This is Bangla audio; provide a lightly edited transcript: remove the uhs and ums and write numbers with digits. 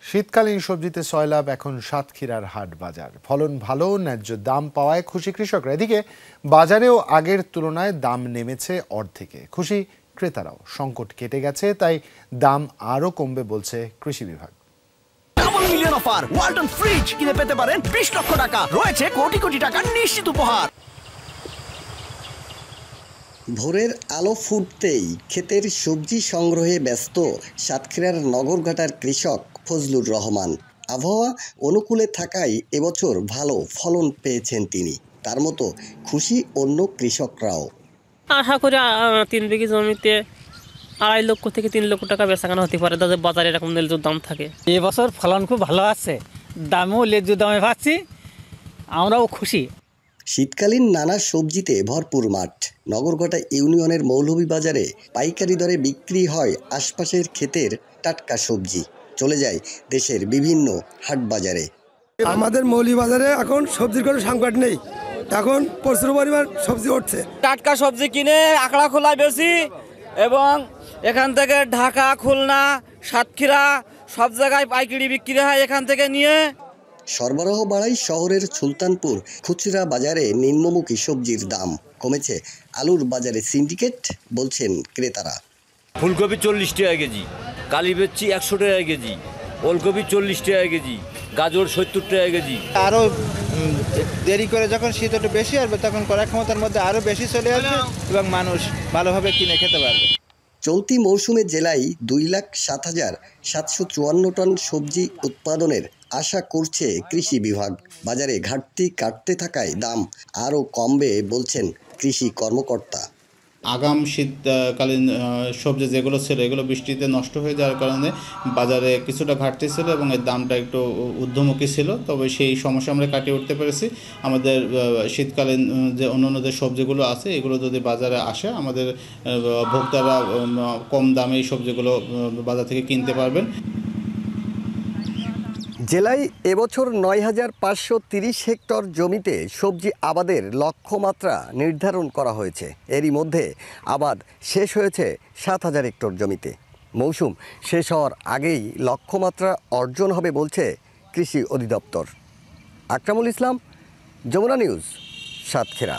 শীতকালীন সবজিতে সয়লাভ এখন সাতক্ষীরার হাট বাজার। ফলন ভালো, ন্যায্য দাম পাওয়ায় খুশি কৃষকরা। এদিকে বাজারেও আগের তুলনায় দাম নেমেছে অর্ধেকে। খুশি ক্রেতারাও। সংকট কেটে গেছে, তাই দাম আরও কমবে বলছে কৃষি বিভাগ। Double million offer, Walton fridge কিনে পেতে পারেন 20 লক্ষ টাকা, রয়েছে কোটি কোটি টাকার নিশ্চিত উপহার। ভোরের আলো ফুটতেই ক্ষেতের সবজি সংগ্রহে ব্যস্ত সাতক্ষীরার নগরঘাটার কৃষক ফজলুর রহমান। আবহাওয়া অনুকূলে থাকায় এবছর ভালো ফলন পেয়েছেন তিনি। তার মতো খুশি অন্য কৃষকরাও। আশা করি 3 বিঘি জমিতে 2.5 লক্ষ থেকে 3 লক্ষ টাকা বেচাকেনা হতে পারে, তাদের বাজারে এরকম ন্যায্য দাম থাকে। এবছর ফলন খুব ভালো আছে, দামও ন্যায্য দামে পাচ্ছি, আমরাও খুশি। শীতকালীন নানা সবজিতে ভরপুর মাঠ। নগরঘাটা ইউনিয়নের মৌলভীবাজারে পাইকারি দরে বিক্রি হয় আশপাশের ক্ষেতের টাটকা সবজি। চলে যায় দেশের বিভিন্ন হাট বাজারে। আমাদের মৌলভীবাজারে এখন সবজির কোনো সংকট নেই, এখন প্রচুর পরিমাণ সবজি উঠছে। টাটকা সবজি কিনে আখড়া খোলায় বেশি, এবং এখান থেকে ঢাকা, খুলনা, সাতক্ষীরা সব জায়গায় পাইকারি বিক্রি হয় এখান থেকে নিয়ে। সরবরাহ বাড়ায় শহরের সুলতানপুর খুচরা বাজারে নিম্নমুখী সবজির দাম কমেছে। আলুর বাজারে সিন্ডিকেট, বলছেন ক্রেতারা। ফুলকপি 40 টাকা কেজি, কালি বেচছি 100 টাকা কেজি, ওলকপি 40 টাকা কেজি, গাজর 70 টাকা কেজি। আরও দেরি করে যখন শীত একটু বেশি আসবে তখন ক্রয় ক্ষমতার মধ্যে আরও বেশি চলে আসবে এবং মানুষ ভালোভাবে কিনে খেতে পারবে। চলতি মৌসুমে জেলায় 2,07,754 টন সবজি উৎপাদনের আশা করছে কৃষি বিভাগ। বাজারে ঘাটতি কাটতে থাকায় দাম আরও কমবে বলছেন কৃষি কর্মকর্তা। আগাম শীতকালীন সবজি যেগুলো ছিল এগুলো বৃষ্টিতে নষ্ট হয়ে যাওয়ার কারণে বাজারে কিছুটা ঘাটতি ছিল এবং এর দামটা একটু ঊর্ধ্বমুখী ছিল। তবে সেই সমস্যা আমরা কাটিয়ে উঠতে পেরেছি। আমাদের শীতকালীন যে অন্যান্য যে সবজিগুলো আছে এগুলো যদি বাজারে আসে, আমাদের ভোক্তারা কম দামে এই সবজিগুলো বাজার থেকে কিনতে পারবেন। জেলায় এবছর 9,530 হেক্টর জমিতে সবজি আবাদের লক্ষ্যমাত্রা নির্ধারণ করা হয়েছে। এরই মধ্যে আবাদ শেষ হয়েছে 7,000 হেক্টর জমিতে। মৌসুম শেষ হওয়ার আগেই লক্ষ্যমাত্রা অর্জন হবে বলছে কৃষি অধিদপ্তর। আকরামুল ইসলাম, যমুনা নিউজ, সাতক্ষীরা।